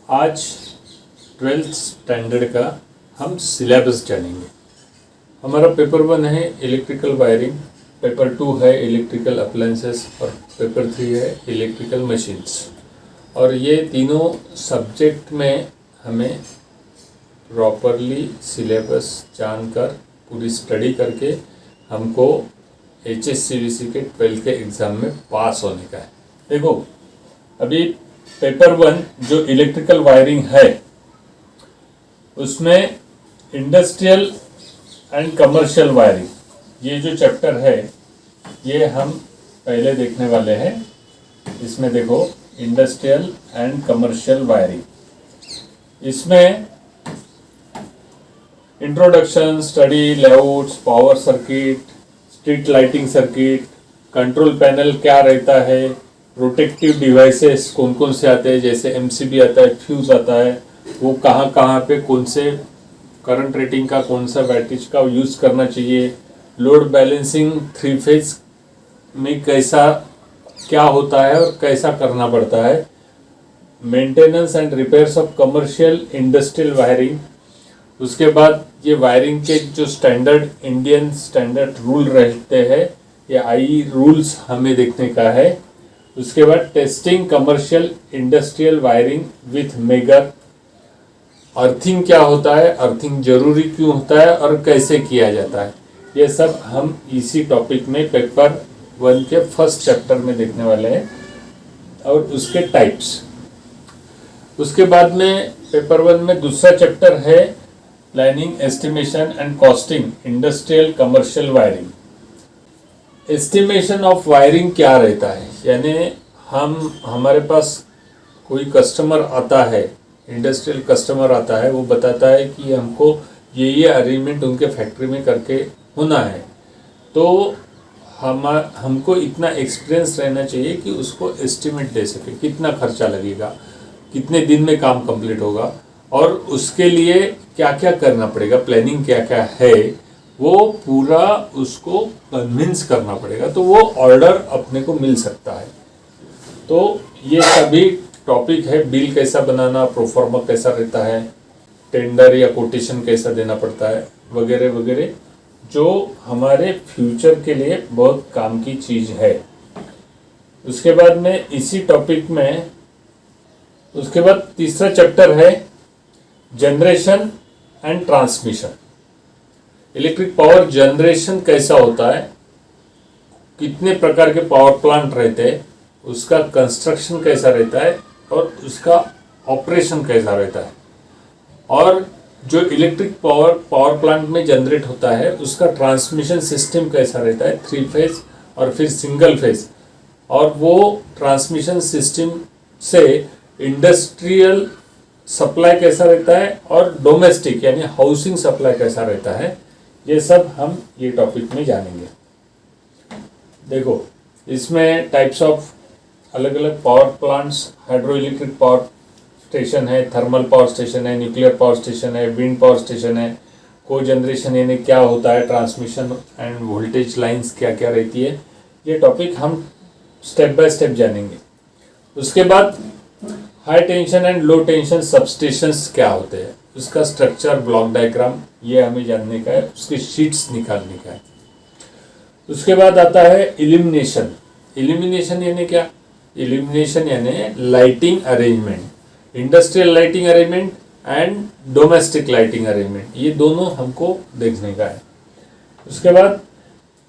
आज 12th standard का हम सिलेबस जानेंगे। हमारा पेपर 1 है इलेक्ट्रिकल वायरिंग, पेपर 2 है इलेक्ट्रिकल अप्लायंसेस और पेपर 3 है इलेक्ट्रिकल मशीन्स। और ये तीनों सब्जेक्ट में हमें प्रॉपरली सिलेबस जानकर पूरी स्टडी करके हमको HSCVC के 12th के एग्ज़ाम में पास होने का है। देखो, अभी पेपर 1 जो इलेक्ट्रिकल वायरिंग है उसमें इंडस्ट्रियल एंड कमर्शियल वायरिंग, ये जो चैप्टर है ये हम पहले देखने वाले हैं। इसमें देखो, इंडस्ट्रियल एंड कमर्शियल वायरिंग, इसमें introduction, study, layouts, power circuit, street lighting circuit, control panel क्या रहता है, प्रोटेक्टिव डिवाइसेस कौन कौन से आते हैं, जैसे MCB आता है, फ्यूज आता है, वो कहाँ कहाँ पे कौन से करंट रेटिंग का कौन सा वैटेज का यूज़ करना चाहिए, लोड बैलेंसिंग 3 फेज में कैसा क्या होता है और कैसा करना पड़ता है, maintenance and repairs of commercial industrial wiring. उसके बाद ये वायरिंग के जो स्टैंडर्ड इंडियन स्टैंडर्ड रूल रहते हैं, ये IE रूल्स हमें देखने का है। उसके बाद testing commercial industrial wiring with megger, earthing क्या होता है, अर्थिंग जरूरी क्यों होता है और कैसे किया जाता है, ये सब हम इसी टॉपिक में पेपर 1 के फर्स्ट चैप्टर में देखने वाले हैं और उसके टाइप्स। उसके बाद में पेपर 1 में दूसरा चैप्टर है planning, estimation and costing, industrial commercial wiring. Estimation of wiring क्या रहता है, यानी हमारे पास कोई कस्टमर आता है, इंडस्ट्रियल कस्टमर आता है, वो बताता है कि हमको ये अरेंजमेंट उनके फैक्ट्री में करके होना है, तो हमको इतना एक्सपीरियंस रहना चाहिए कि उसको एस्टिमेट दे सके, कितना खर्चा लगेगा, कितने दिन में काम कंप्लीट होगा और उसके लिए क्या क्या करना पड़ेगा, प्लानिंग क्या क्या है, वो पूरा उसको कन्विंस करना पड़ेगा, तो वो ऑर्डर अपने को मिल सकता है। तो ये सभी टॉपिक है, बिल कैसा बनाना, प्रोफार्मा कैसा रहता है, टेंडर या कोटेशन कैसा देना पड़ता है, वगैरह वगैरह, जो हमारे फ्यूचर के लिए बहुत काम की चीज़ है। उसके बाद में इसी टॉपिक में उसके बाद तीसरा चैप्टर है generation and transmission. Electric power generation कैसा होता है, कितने प्रकार के पावर प्लांट रहते हैं, उसका कंस्ट्रक्शन कैसा रहता है और उसका ऑपरेशन कैसा रहता है, और जो इलेक्ट्रिक पावर प्लांट में जनरेट होता है उसका ट्रांसमिशन सिस्टम कैसा रहता है, 3 फेज और फिर सिंगल फेज, और वो ट्रांसमिशन सिस्टम से इंडस्ट्रियल सप्लाई कैसा रहता है और डोमेस्टिक यानी हाउसिंग सप्लाई कैसा रहता है, ये सब हम ये टॉपिक में जानेंगे। देखो, इसमें टाइप्स ऑफ अलग अलग power plants, hydro electric power station है, थर्मल पावर स्टेशन है, न्यूक्लियर पावर स्टेशन है, विंड पावर स्टेशन है, को जनरेशन यानी क्या होता है, ट्रांसमिशन एंड वोल्टेज लाइंस क्या क्या रहती है, ये टॉपिक हम स्टेप बाय स्टेप जानेंगे। उसके बाद high tension and low tension substations क्या होते हैं, उसका स्ट्रक्चर, ब्लॉक डायग्राम, ये हमें जानने का है, उसके शीट्स निकालने का है। उसके बाद आता है इल्यूमिनेशन। इल्यूमिनेशन यानी क्या, इल्यूमिनेशन यानी lighting arrangement, industrial lighting arrangement and domestic lighting arrangement, ये दोनों हमको देखने का है। उसके बाद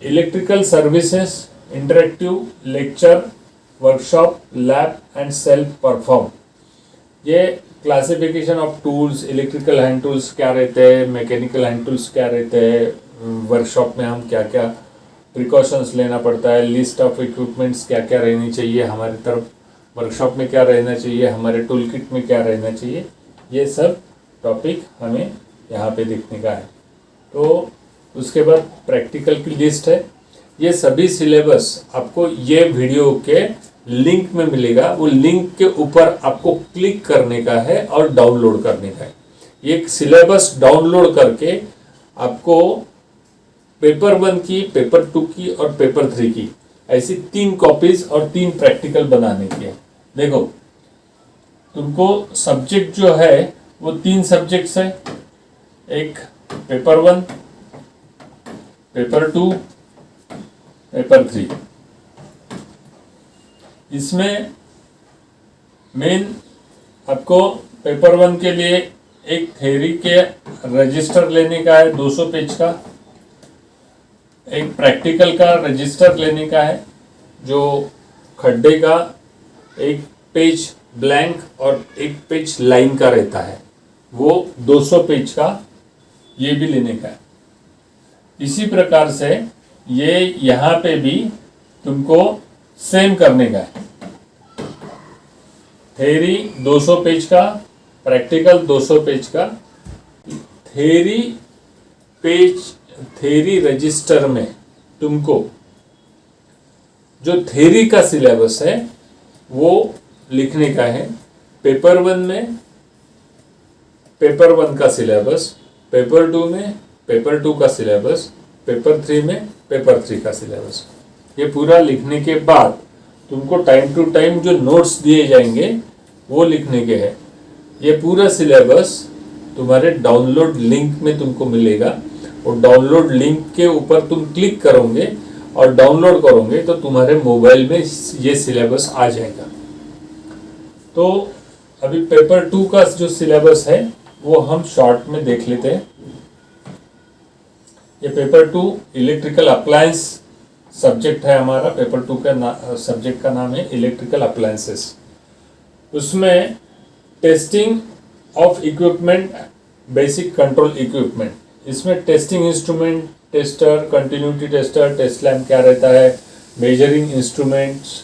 electrical services, interactive lecture, workshop, lab and self perform, ये classification of tools, electrical hand tools क्या रहते हैं, मैकेनिकल हैंड टूल्स क्या रहते हैं, वर्कशॉप में हम क्या क्या प्रिकॉशंस लेना पड़ता है, लिस्ट ऑफ इक्विपमेंट्स क्या क्या रहनी चाहिए हमारी तरफ, वर्कशॉप में क्या रहना चाहिए, हमारे टूल किट में क्या रहना चाहिए, ये सब टॉपिक हमें यहाँ पे देखने का है। तो उसके बाद प्रैक्टिकल की लिस्ट है। ये सभी सिलेबस आपको ये वीडियो के लिंक में मिलेगा, वो लिंक के ऊपर आपको क्लिक करने का है और डाउनलोड करने का है। ये सिलेबस डाउनलोड करके आपको पेपर 1 की, पेपर 2 की और पेपर 3 की ऐसी 3 कॉपीज और 3 प्रैक्टिकल बनाने की है। देखो, तुमको सब्जेक्ट जो है वो 3 सब्जेक्ट्स है, एक पेपर 1, पेपर 2, पेपर 3। इसमें मेन आपको पेपर 1 के लिए एक थ्योरी के रजिस्टर लेने का है 200 पेज का, एक प्रैक्टिकल का रजिस्टर लेने का है जो खड्डे का, एक पेज ब्लैंक और एक पेज लाइन का रहता है, वो 200 पेज का ये भी लेने का है। इसी प्रकार से ये यहाँ पे भी तुमको सेम करने का है। थ्योरी 200 पेज का, प्रैक्टिकल 200 पेज का। थ्योरी रजिस्टर में तुमको जो थ्योरी का सिलेबस है वो लिखने का है। पेपर 1 में पेपर 1 का सिलेबस, पेपर 2 में पेपर 2 का सिलेबस, पेपर 3 में पेपर 3 का सिलेबस। ये पूरा लिखने के बाद तुमको टाइम टू टाइम जो नोट्स दिए जाएंगे वो लिखने के हैं। ये पूरा सिलेबस तुम्हारे डाउनलोड लिंक में तुमको मिलेगा और डाउनलोड लिंक के ऊपर तुम क्लिक करोगे और डाउनलोड करोगे तो तुम्हारे मोबाइल में ये सिलेबस आ जाएगा। तो अभी पेपर 2 का जो सिलेबस है वो हम शॉर्ट में देख लेते हैं। ये पेपर 2 इलेक्ट्रिकल अप्लायंस सब्जेक्ट है हमारा। पेपर 2 का सब्जेक्ट का नाम है इलेक्ट्रिकल अप्लायंसेस। उसमें testing of equipment, basic control equipment, इसमें testing instrument, tester, continuity tester, test lamp क्या रहता है, measuring instruments,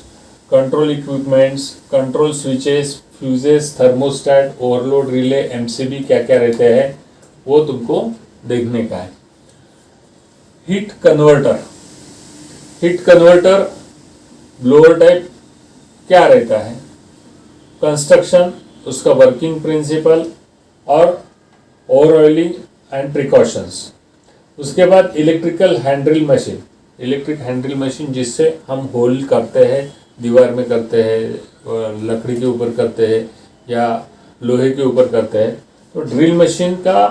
control equipments, control switches, fuses, thermostat, overload relay, MCB क्या क्या रहते हैं वो तुमको देखने का है। हीट कन्वर्टर ब्लोअर टाइप क्या रहता है, कंस्ट्रक्शन, उसका वर्किंग प्रिंसिपल और ओवर ऑयलिंग एंड प्रिकॉशंस। उसके बाद इलेक्ट्रिक हैंडल मशीन जिससे हम होल करते हैं, दीवार में करते हैं, लकड़ी के ऊपर करते हैं या लोहे के ऊपर करते हैं। तो ड्रिल मशीन का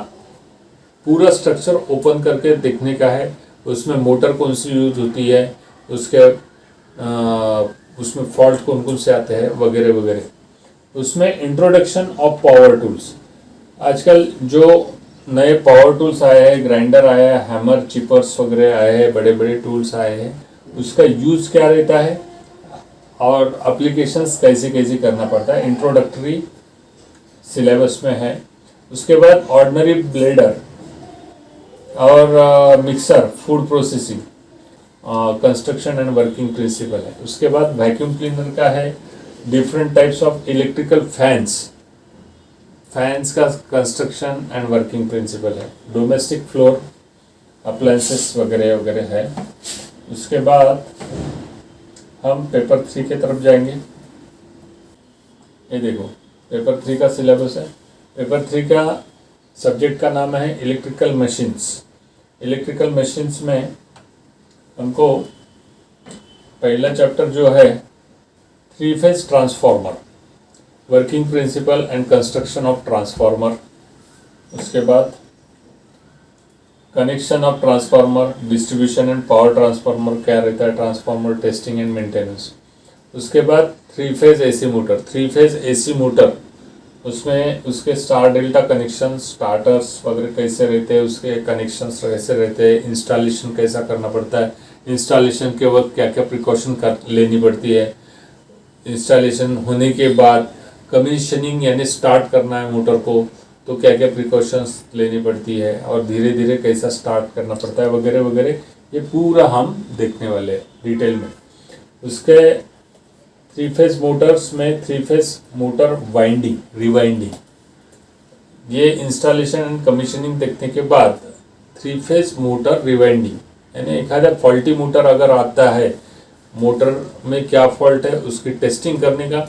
पूरा स्ट्रक्चर ओपन करके देखने का है, उसमें मोटर कौन सी यूज होती है, उसमें फॉल्ट कौन कौन से आते हैं वगैरह वगैरह। उसमें इंट्रोडक्शन ऑफ पावर टूल्स, आजकल जो नए पावर टूल्स आए हैं, ग्राइंडर आया है, हैमर, चिपर्स वगैरह आए हैं, बड़े बड़े टूल्स आए हैं, उसका यूज क्या रहता है और एप्लीकेशंस कैसे कैसे करना पड़ता है, इंट्रोडक्टरी सिलेबस में है। उसके बाद ऑर्डिनरी ब्लेडर और mixer, food processing, construction and working principle है। उसके बाद वैक्यूम क्लीनर का है, different types of electrical fans का कंस्ट्रक्शन एंड वर्किंग प्रिंसिपल है। डोमेस्टिक फ्लोर अप्लायंसेस वगैरह वगैरह है। उसके बाद हम पेपर 3 के तरफ जाएंगे। ये देखो पेपर 3 का सिलेबस है। पेपर 3 का सब्जेक्ट का नाम है इलेक्ट्रिकल मशीन्स। इलेक्ट्रिकल मशीन्स में हमको पहला चैप्टर जो है 3 phase transformer, working principle and construction of transformer. उसके बाद connection of transformer, distribution and power transformer क्या रहता है, ट्रांसफार्मर टेस्टिंग एंड मेंटेनेंस। उसके बाद 3 phase AC motor, 3 phase AC motor, उसमें उसके स्टार डेल्टा कनेक्शन, स्टार्टर्स वगैरह कैसे रहते हैं, उसके कनेक्शंस कैसे रहते हैं, इंस्टॉलेशन कैसा करना पड़ता है, इंस्टॉलेशन के वक्त क्या क्या प्रिकॉशन लेनी पड़ती है, इंस्टॉलेशन होने के बाद कमीशनिंग यानी स्टार्ट करना है मोटर को तो क्या क्या प्रिकॉशंस लेनी पड़ती है और धीरे धीरे कैसा स्टार्ट करना पड़ता है वगैरह वगैरह, ये पूरा हम देखने वाले हैं डिटेल में। उसके 3 फेज मोटर्स में 3 फेज मोटर वाइंडिंग, रिवाइंडिंग, ये इंस्टॉलेशन एंड कमीशनिंग देखने के बाद 3 फेज मोटर रिवाइंडिंग यानी एखादा फॉल्टी मोटर अगर आता है, मोटर में क्या फॉल्ट है उसकी टेस्टिंग करने का,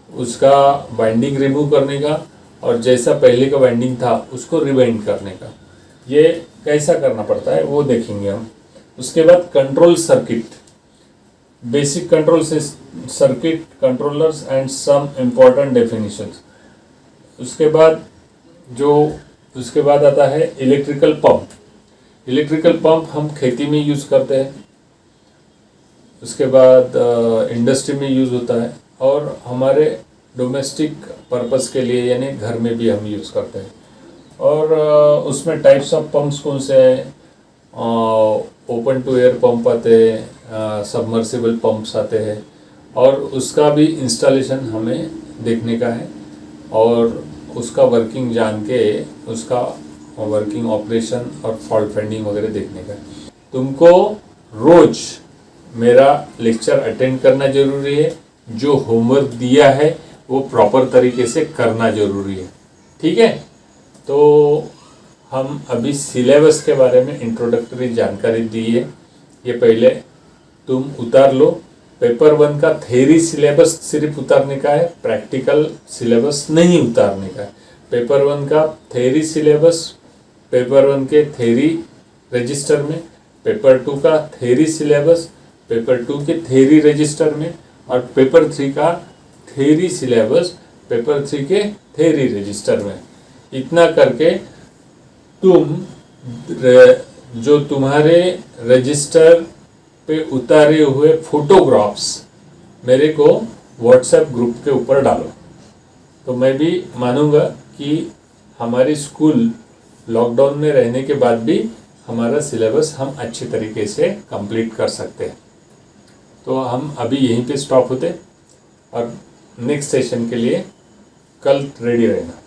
उसका वाइंडिंग रिमूव करने का और जैसा पहले का वाइंडिंग था उसको रिवाइंड करने का, ये कैसा करना पड़ता है वो देखेंगे हम। उसके बाद control circuit, basic control circuit controllers and some important definitions. उसके बाद आता है इलेक्ट्रिकल पंप। इलेक्ट्रिकल पंप हम खेती में यूज़ करते हैं, उसके बाद इंडस्ट्री में यूज़ होता है, और हमारे डोमेस्टिक पर्पस के लिए यानी घर में भी हम यूज़ करते हैं। और उसमें टाइप्स ऑफ पंप्स कौन से हैं? ओपन टू एयर पंप आते हैं, सबमर्सिबल पंप्स आते हैं, और उसका भी इंस्टॉलेशन हमें देखने का है और उसका वर्किंग जान के उसका वर्किंग ऑपरेशन और फॉल्ट फाइंडिंग वगैरह देखने का है। तुमको रोज़ मेरा लेक्चर अटेंड करना ज़रूरी है, जो होमवर्क दिया है वो प्रॉपर तरीके से करना ज़रूरी है, ठीक है? तो हम अभी सिलेबस के बारे में इंट्रोडक्टरी जानकारी दी है, ये पहले तुम उतार लो। पेपर 1 का थेरी सिलेबस सिर्फ उतारने का है, प्रैक्टिकल सिलेबस नहीं उतारने का है। पेपर 1 का थेरी सिलेबस पेपर 1 के थेरी रजिस्टर में, पेपर 2 का थेरी सिलेबस पेपर 2 के थेरी रजिस्टर में, और पेपर 3 का थेरी सिलेबस पेपर 3 के थेरी रजिस्टर में। इतना करके तुम जो तुम्हारे रजिस्टर पे उतारे हुए फोटोग्राफ्स मेरे को व्हाट्सएप ग्रुप के ऊपर डालो, तो मैं भी मानूंगा कि हमारी स्कूल लॉकडाउन में रहने के बाद भी हमारा सिलेबस हम अच्छी तरीके से कंप्लीट कर सकते हैं। तो हम अभी यहीं पे स्टॉप होते और नेक्स्ट सेशन के लिए कल रेडी रहना।